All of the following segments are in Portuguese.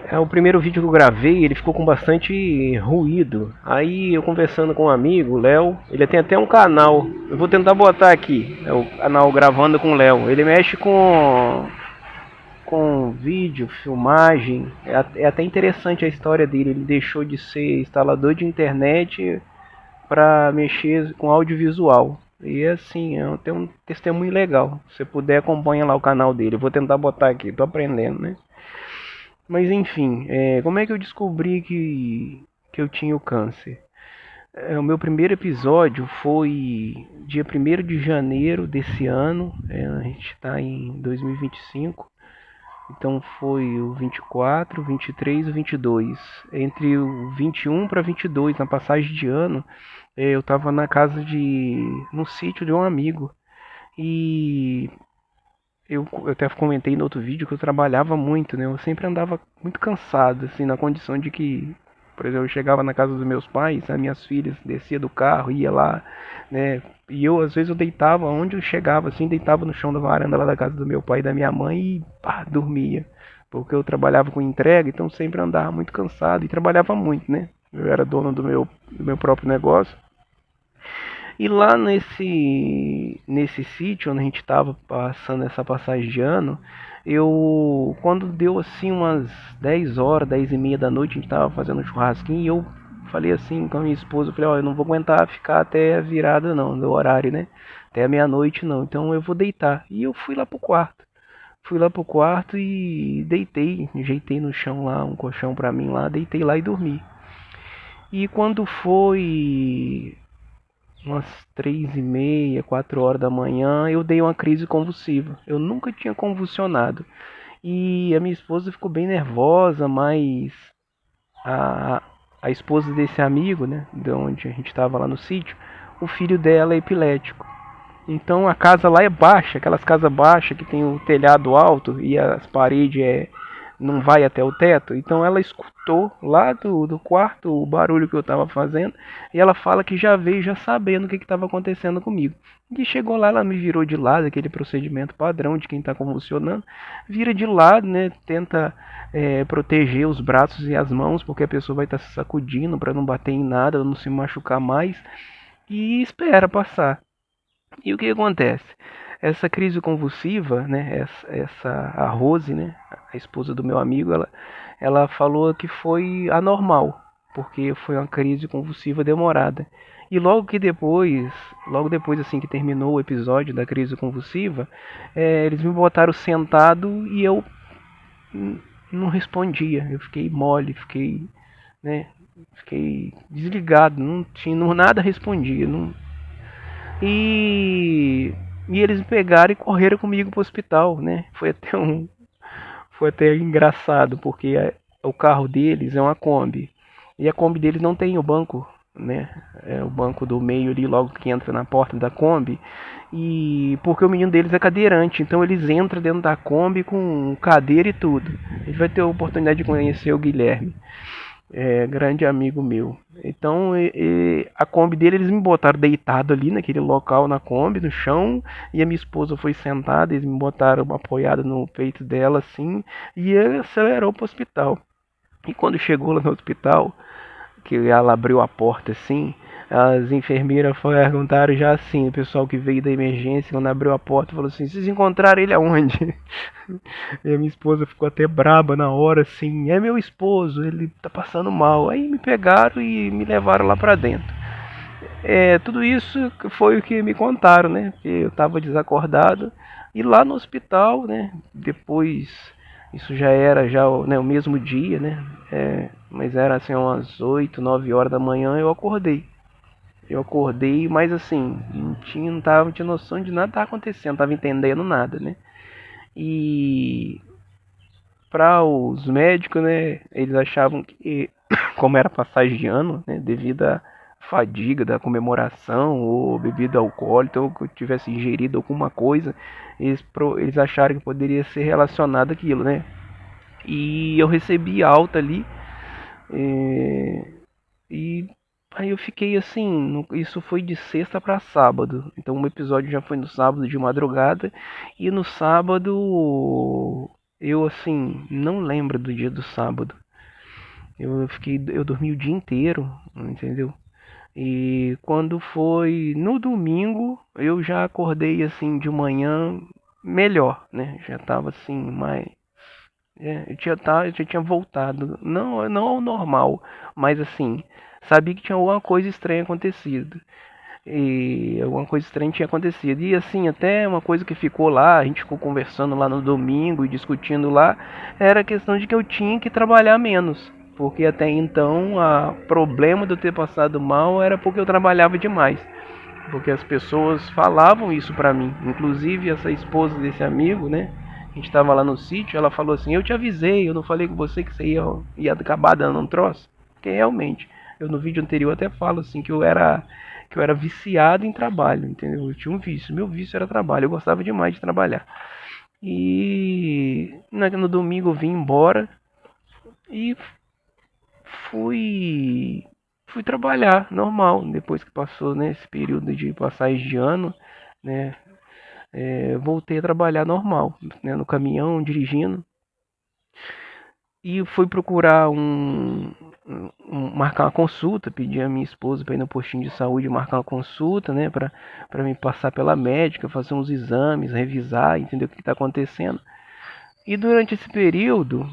É o primeiro vídeo que eu gravei, ele ficou com bastante ruído. Aí eu conversando com um amigo, o Léo, ele tem até um canal. Eu vou tentar botar aqui, é o canal Gravando com o Léo. Ele mexe com vídeo, filmagem. É até interessante a história dele. Ele deixou de ser instalador de internet para mexer com audiovisual. E assim, tem um testemunho legal. Se você puder, acompanha lá o canal dele. Eu vou tentar botar aqui, tô aprendendo, né? Mas enfim, como é que eu descobri que eu tinha o câncer? O meu primeiro episódio foi dia 1º de janeiro desse ano, a gente está em 2025, então foi o 24, 23 e 22. Entre o 21 para 22, na passagem de ano, eu estava no sítio de um amigo. E eu até comentei no outro vídeo que eu trabalhava muito, né? Eu sempre andava muito cansado, assim, na condição de que, por exemplo, eu chegava na casa dos meus pais, as minhas filhas descia do carro, ia lá, né? E eu, às vezes, eu deitava onde eu chegava, assim, deitava no chão da varanda lá da casa do meu pai e da minha mãe e pá, dormia. Porque eu trabalhava com entrega, então sempre andava muito cansado e trabalhava muito, né? Eu era dono do meu próprio negócio. E lá nesse sítio onde a gente estava passando essa passagem de ano, quando deu assim umas 10 horas, 10 e meia da noite, a gente estava fazendo um churrasquinho e eu falei assim com a minha esposa, eu falei, ó, eu não vou aguentar ficar até a virada não, do horário, né? Até a meia-noite não, então eu vou deitar. E eu fui lá pro quarto. Fui lá pro quarto e deitei, ajeitei no chão lá, um colchão pra mim lá, deitei lá e dormi. E quando foi umas 3h30, 4 horas da manhã, eu dei uma crise convulsiva. Eu nunca tinha convulsionado. E a minha esposa ficou bem nervosa, mas a, a esposa desse amigo, né, de onde a gente estava lá no sítio, o filho dela é epilético. Então a casa lá é baixa, aquelas casas baixas que tem o telhado alto e as paredes não vai até o teto. Então ela escutou lá do quarto o barulho que eu estava fazendo e ela fala que já veio já sabendo o que estava acontecendo comigo. E chegou lá, ela me virou de lado, aquele procedimento padrão de quem está convulsionando, vira de lado, né? Tenta proteger os braços e as mãos, porque a pessoa vai estar se sacudindo para não bater em nada, não se machucar mais, e espera passar. E o que acontece? Essa crise convulsiva, né? A Rose, né? A esposa do meu amigo, ela falou que foi anormal, porque foi uma crise convulsiva demorada. E logo depois assim que terminou o episódio da crise convulsiva, eles me botaram sentado e eu não respondia. Eu fiquei mole, né? Fiquei desligado, não tinha nada respondia, não, e, e eles me pegaram e correram comigo pro hospital, né? Foi até engraçado, porque o carro deles é uma Kombi. E a Kombi deles não tem o banco, né? É o banco do meio ali, logo que entra na porta da Kombi. E porque o menino deles é cadeirante, então eles entram dentro da Kombi com cadeira e tudo. A gente vai ter a oportunidade de conhecer o Guilherme, grande amigo meu. Então, a Kombi dele, eles me botaram deitado ali naquele local na Kombi, no chão, e a minha esposa foi sentada, eles me botaram apoiada no peito dela assim, e ele acelerou pro hospital. E quando chegou lá no hospital, que ela abriu a porta assim, as enfermeiras perguntaram já assim, o pessoal que veio da emergência, quando abriu a porta, falou assim, vocês encontraram ele aonde? E a minha esposa ficou até braba na hora, assim, é meu esposo, ele tá passando mal. Aí me pegaram e me levaram lá pra dentro. Tudo isso foi o que me contaram, né? Que eu tava desacordado. E lá no hospital, né? Depois, isso já era já, né, o mesmo dia, né? Mas era assim umas 8, 9 horas da manhã eu acordei. Eu acordei, mas assim, não tinha noção de nada que tava acontecendo, não tava entendendo nada, né? E para os médicos, né, eles achavam que, como era passagem de ano, né, devido à fadiga da comemoração ou bebida alcoólica, ou que eu tivesse ingerido alguma coisa, eles acharam que poderia ser relacionado àquilo, né? E eu recebi alta ali, e aí eu fiquei assim, isso foi de sexta para sábado. Então o episódio já foi no sábado de madrugada e no sábado Eu assim, não lembro do dia do sábado. Eu dormi o dia inteiro, entendeu? E quando foi no domingo, eu já acordei assim de manhã melhor, né? Já tava assim mais eu já tinha voltado, não ao normal, mas assim, sabia que tinha alguma coisa estranha acontecido. E alguma coisa estranha tinha acontecido. E assim, até uma coisa que ficou lá, a gente ficou conversando lá no domingo e discutindo lá, era a questão de que eu tinha que trabalhar menos. Porque até então, o problema de eu ter passado mal era porque eu trabalhava demais. Porque as pessoas falavam isso pra mim. Inclusive essa esposa desse amigo, né? A gente tava lá no sítio, ela falou assim, eu te avisei, eu não falei com você que você ia acabar dando um troço. Porque realmente, eu no vídeo anterior até falo assim que eu era viciado em trabalho, entendeu? Eu tinha um vício, meu vício era trabalho, eu gostava demais de trabalhar. E no domingo eu vim embora e fui fui trabalhar normal, depois que passou, né, esse período de passagem de ano, né, voltei a trabalhar normal, né, no caminhão, dirigindo, e fui procurar marcar uma consulta, pedi a minha esposa para ir no postinho de saúde marcar uma consulta, né, para me passar pela médica, fazer uns exames, revisar, entender o que está acontecendo. E durante esse período,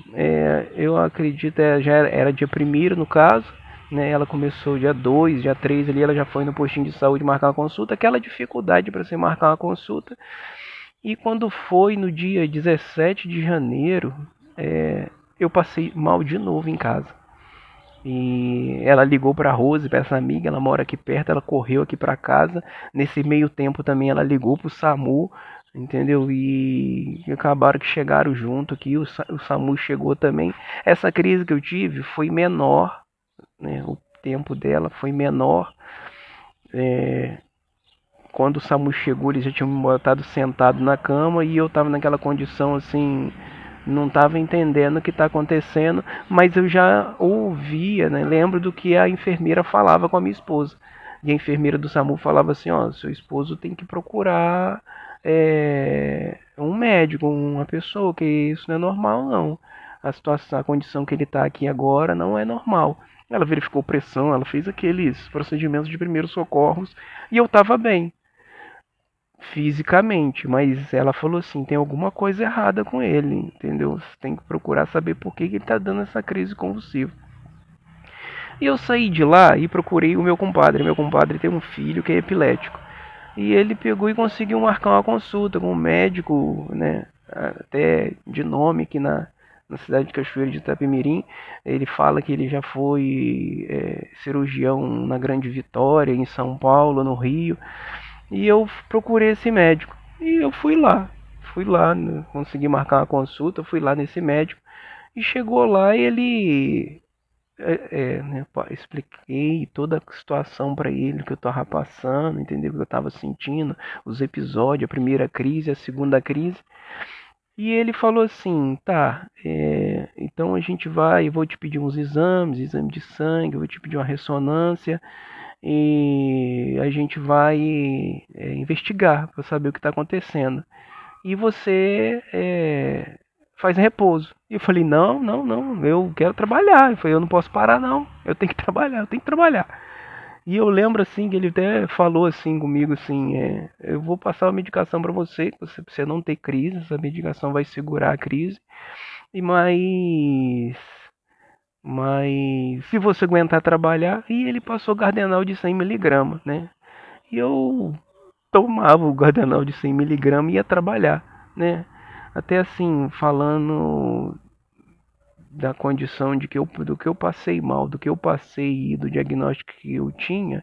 eu acredito, já era dia primeiro no caso, né, ela começou dia 2 dia 3 ali, ela já foi no postinho de saúde marcar uma consulta, aquela dificuldade para você marcar uma consulta. E quando foi no dia 17 de janeiro, eu passei mal de novo em casa. E ela ligou para Rose, para essa amiga, ela mora aqui perto, ela correu aqui para casa. Nesse meio tempo também ela ligou pro SAMU, entendeu? E acabaram que chegaram junto aqui, o SAMU chegou também. Essa crise que eu tive foi menor, né? O tempo dela foi menor. Quando o SAMU chegou, eles já tinham me botado sentado na cama e eu estava naquela condição assim, não estava entendendo o que está acontecendo, mas eu já ouvia, né? Lembro do que a enfermeira falava com a minha esposa. E a enfermeira do SAMU falava assim, ó, seu esposo tem que procurar um médico, uma pessoa, que isso não é normal não. A situação, a condição que ele está aqui agora não é normal. Ela verificou pressão, ela fez aqueles procedimentos de primeiros socorros e eu estava bem fisicamente, mas ela falou assim, tem alguma coisa errada com ele, entendeu? Você tem que procurar saber por que ele está dando essa crise convulsiva. E eu saí de lá e procurei o meu compadre. Meu compadre tem um filho que é epilético. E ele pegou e conseguiu marcar uma consulta com um médico, né? Até de nome aqui na cidade de Cachoeira de Itapemirim. Ele fala que ele já foi cirurgião na Grande Vitória, em São Paulo, no Rio. E eu procurei esse médico. E eu fui lá. Fui lá, né, consegui marcar uma consulta, fui lá nesse médico. E chegou lá e ele. Né, expliquei toda a situação para ele que eu tava passando, entendeu? O que eu tava sentindo, os episódios, a primeira crise, a segunda crise. E ele falou assim, tá, então a gente vai, eu vou te pedir uns exames, exame de sangue, eu vou te pedir uma ressonância, e a gente vai investigar para saber o que está acontecendo. E você faz repouso. E eu falei, não, não, não, eu quero trabalhar. Eu falei, eu não posso parar não, eu tenho que trabalhar, eu tenho que trabalhar. E eu lembro assim que ele até falou assim comigo assim, eu vou passar uma medicação para você, você não ter crise, essa medicação vai segurar a crise. E mas se você aguentar trabalhar, e ele passou Gardenal de 100 miligramas, né? E eu tomava o Gardenal de 100 miligramas e ia trabalhar, né? Até assim, falando da condição de que do que eu passei mal, do que eu passei e do diagnóstico que eu tinha,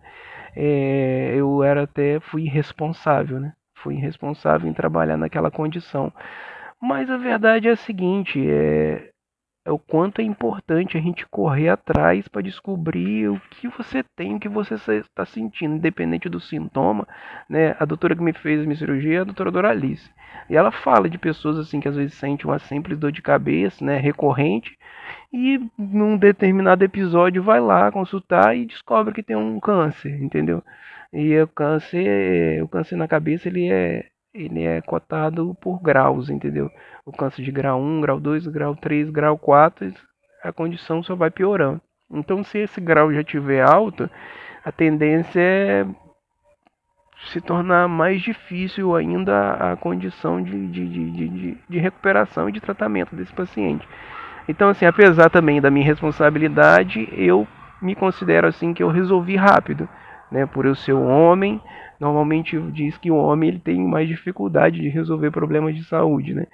eu era até fui irresponsável, né? Fui irresponsável em trabalhar naquela condição. Mas a verdade é a seguinte, é o quanto é importante a gente correr atrás para descobrir o que você tem, o que você está sentindo, independente do sintoma, né? A doutora que me fez a minha cirurgia é a doutora Doralice. E ela fala de pessoas assim que às vezes sentem uma simples dor de cabeça, né, recorrente, e num determinado episódio vai lá consultar e descobre que tem um câncer, entendeu? E o câncer na cabeça ele ele é cotado por graus, entendeu? O câncer de grau 1, grau 2, grau 3, grau 4, a condição só vai piorando. Então, se esse grau já estiver alto, a tendência é se tornar mais difícil ainda a condição de recuperação e de tratamento desse paciente. Então, assim, apesar também da minha responsabilidade, eu me considero assim que eu resolvi rápido, né? Por eu ser um homem, normalmente diz que o homem ele tem mais dificuldade de resolver problemas de saúde, né?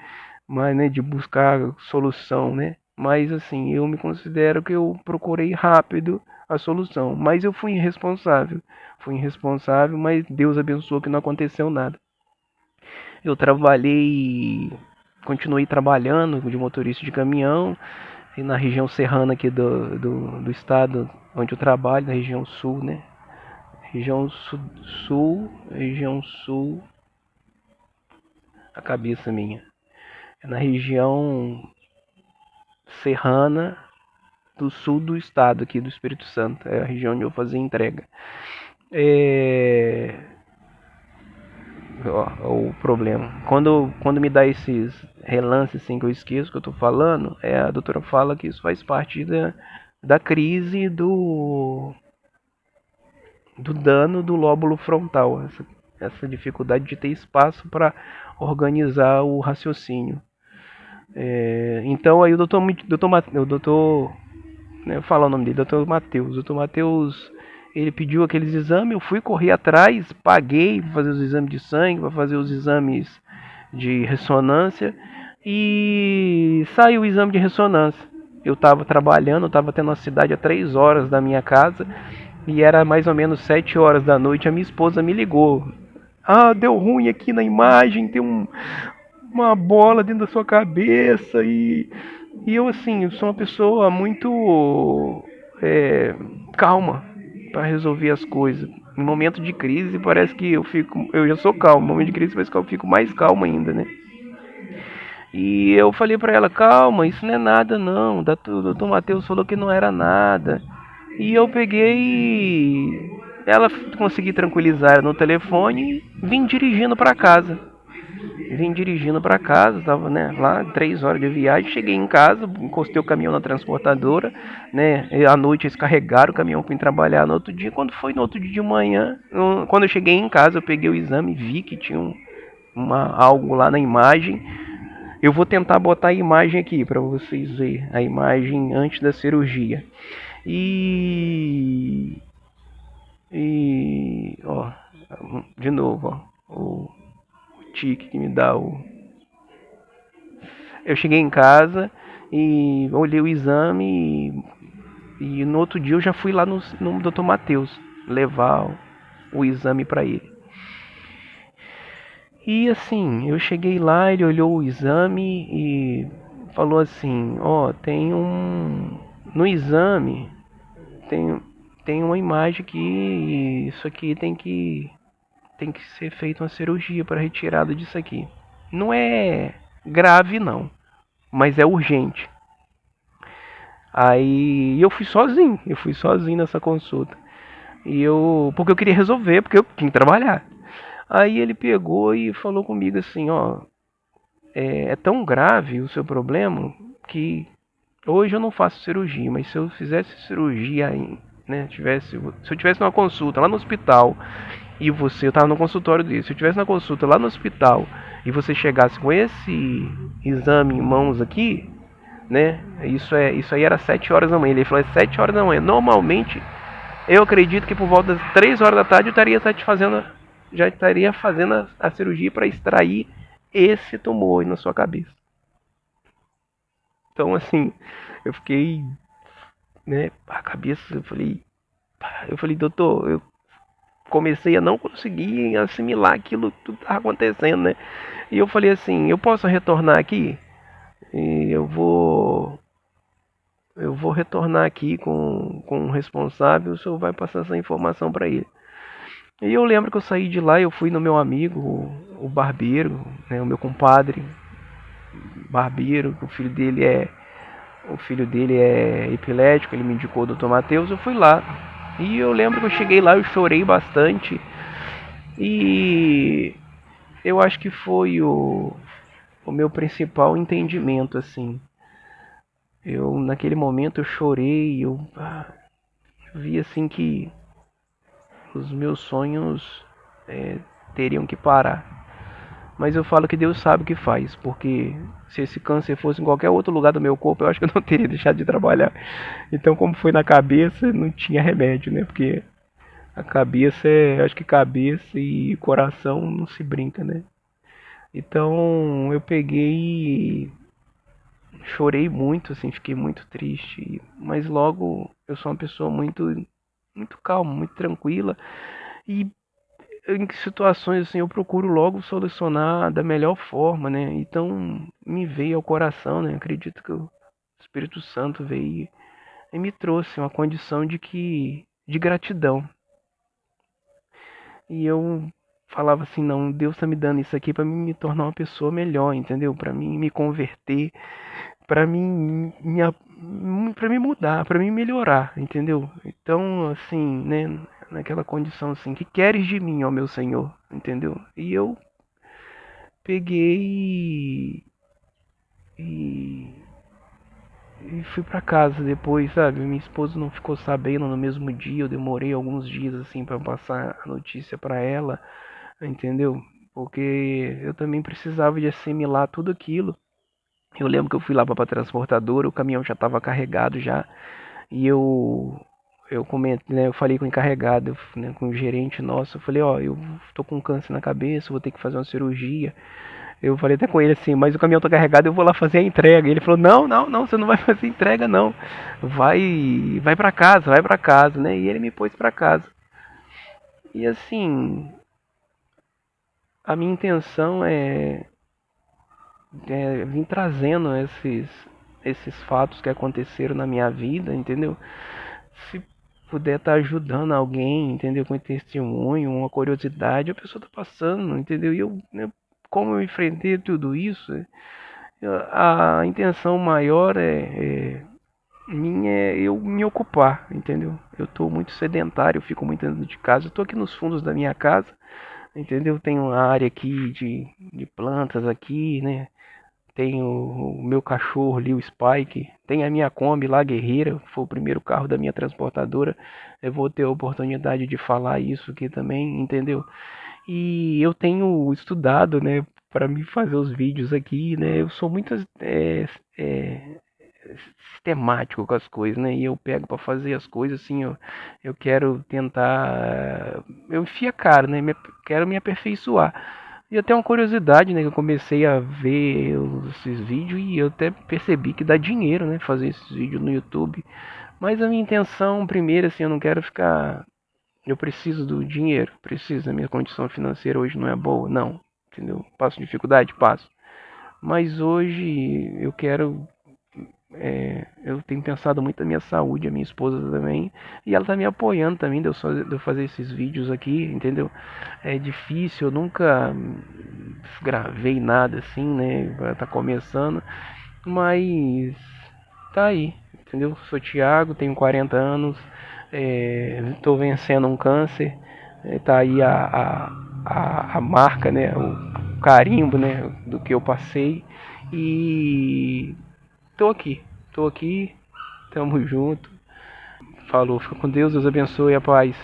Mas, né, de buscar solução, né? Mas assim, eu me considero que eu procurei rápido a solução, mas eu fui irresponsável. Fui irresponsável, mas Deus abençoou que não aconteceu nada. Eu trabalhei, continuei trabalhando de motorista de caminhão e na região serrana aqui do estado onde eu trabalho, na região sul, né? Região sul, a cabeça minha. É na região serrana do sul do estado aqui do Espírito Santo, é a região onde eu fazia entrega. É... o problema. Quando me dá esses relances assim que eu esqueço que eu tô falando, a doutora fala que isso faz parte da crise do dano do lóbulo frontal, essa dificuldade de ter espaço para organizar o raciocínio. Então aí o doutor né, eu falar o nome dele, doutor Matheus. Doutor Matheus, ele pediu aqueles exames, eu fui correr atrás, paguei para fazer os exames de sangue, para fazer os exames de ressonância e saiu o exame de ressonância. Eu estava trabalhando, eu estava tendo uma cidade a 3 horas da minha casa e era mais ou menos 7 horas da noite. A minha esposa me ligou. Ah, deu ruim aqui na imagem, tem uma bola dentro da sua cabeça e eu, assim, eu sou uma pessoa muito calma para resolver as coisas. Em momento de crise, parece que eu já sou calmo. Em momento de crise, parece que eu fico mais calmo ainda, né? E eu falei para ela, calma, isso não é nada não. O doutor Matheus falou que não era nada. E eu peguei, ela consegui tranquilizar ela no telefone e vim dirigindo para casa. Estava, né, lá 3 horas de viagem, cheguei em casa, encostei o caminhão na transportadora, né, e à noite eles carregaram o caminhão para ir trabalhar no outro dia. Quando foi no outro dia de manhã, quando eu cheguei em casa, eu peguei o exame, vi que tinha algo lá na imagem. Eu vou tentar botar a imagem aqui para vocês verem, a imagem antes da cirurgia. Ó, de novo, ó, o tique que me dá Eu cheguei em casa e olhei o exame e no outro dia eu já fui lá no Dr. Matheus levar o exame para ele. E assim, eu cheguei lá, ele olhou o exame e falou assim, ó, no exame tem uma imagem que isso aqui tem que ser feita uma cirurgia para retirada disso aqui. Não é grave não, mas é urgente. Aí eu fui sozinho nessa consulta. Porque eu queria resolver, porque eu tinha que trabalhar. Aí ele pegou e falou comigo assim, ó, é tão grave o seu problema que hoje eu não faço cirurgia, mas se eu fizesse cirurgia, né, se eu tivesse numa consulta lá no hospital e eu estava no consultório dele, se eu tivesse na consulta lá no hospital e você chegasse com esse exame em mãos aqui, né, isso aí era 7 horas da manhã, ele falou 7 horas da manhã, normalmente eu acredito que por volta das 3 horas da tarde já estaria fazendo a cirurgia para extrair esse tumor na sua cabeça. Então, assim, eu fiquei, né, a cabeça, eu falei, doutor, eu comecei a não conseguir assimilar aquilo que estava acontecendo, né? E eu falei assim, eu posso retornar aqui? E eu vou retornar aqui com o responsável, o senhor vai passar essa informação para ele. E eu lembro que eu saí de lá, eu fui no meu amigo, o barbeiro, né, o meu compadre, barbeiro, o filho dele é epilético, ele me indicou o Dr. Matheus, eu fui lá. E eu lembro que eu cheguei lá, eu chorei bastante. E eu acho que foi o meu principal entendimento, assim. Eu, naquele momento, eu chorei, vi assim que os meus sonhos é, teriam que parar. Mas eu falo que Deus sabe o que faz, porque se esse câncer fosse em qualquer outro lugar do meu corpo, eu acho que eu não teria deixado de trabalhar. Então, como foi na cabeça, não tinha remédio, né? Porque a cabeça acho que cabeça e coração não se brinca, né? Então, eu peguei e chorei muito, assim, fiquei muito triste, mas logo eu sou uma pessoa muito calma, muito tranquila e em situações assim eu procuro logo solucionar da melhor forma, né? Então me veio ao coração, né? Acredito que o Espírito Santo veio e me trouxe uma condição de gratidão. E eu falava assim, não, Deus tá me dando isso aqui para me tornar uma pessoa melhor, entendeu? Para mim me converter, para mim para me mudar, para me melhorar, entendeu? Então, assim, né, naquela condição assim, que queres de mim, ó meu Senhor, entendeu? E eu peguei e, e fui pra casa depois, sabe? Minha esposa não ficou sabendo no mesmo dia, eu demorei alguns dias assim para passar a notícia para ela, entendeu? Porque eu também precisava de assimilar tudo aquilo. Eu lembro que eu fui lá para a transportadora, o caminhão já estava carregado já, e eu comentei, né, eu falei com o encarregado, né, com o gerente nosso, eu falei, ó, eu tô com câncer na cabeça, vou ter que fazer uma cirurgia. Eu falei até com ele assim, mas o caminhão tá carregado, eu vou lá fazer a entrega. E ele falou, não, não, não, você não vai fazer entrega não. Vai vai para casa, né? E ele me pôs para casa. E assim, a minha intenção é vir trazendo esses fatos que aconteceram na minha vida, entendeu? Se puder estar ajudando alguém, entendeu? Com um testemunho, uma curiosidade, a pessoa tá passando, entendeu? E eu, né, como eu enfrentei tudo isso, a intenção maior minha é eu me ocupar, entendeu? Eu tô muito sedentário, eu fico muito dentro de casa. Eu tô aqui nos fundos da minha casa, entendeu? Tem uma área aqui de plantas aqui, né? Tem o meu cachorro ali, o Spike. Tem a minha Kombi lá, Guerreira. Foi o primeiro carro da minha transportadora. Eu vou ter a oportunidade de falar isso aqui também, entendeu? E eu tenho estudado, né, para me fazer os vídeos aqui, né? Eu sou muito é, sistemático com as coisas, né? E eu pego para fazer as coisas assim, eu quero tentar, eu enfio a cara, né? Quero me aperfeiçoar. E até uma curiosidade, né? Que eu comecei a ver esses vídeos e eu até percebi que dá dinheiro, né? Fazer esses vídeos no YouTube. Mas a minha intenção, primeiro, assim, eu não quero ficar. Eu preciso do dinheiro, preciso. A minha condição financeira hoje não é boa, não. Entendeu? Passo dificuldade? Passo. Mas hoje eu quero eu tenho pensado muito na minha saúde, a minha esposa também, e ela tá me apoiando também de eu fazer esses vídeos aqui, entendeu? É difícil, eu nunca gravei nada assim, né? Tá começando, mas tá aí, entendeu? Sou Thiago, tenho 40 anos, tô vencendo um câncer, tá aí a marca, né? O carimbo, né? Do que eu passei, e tô aqui, tô aqui, tamo junto. Falou, fica com Deus, Deus abençoe, a paz.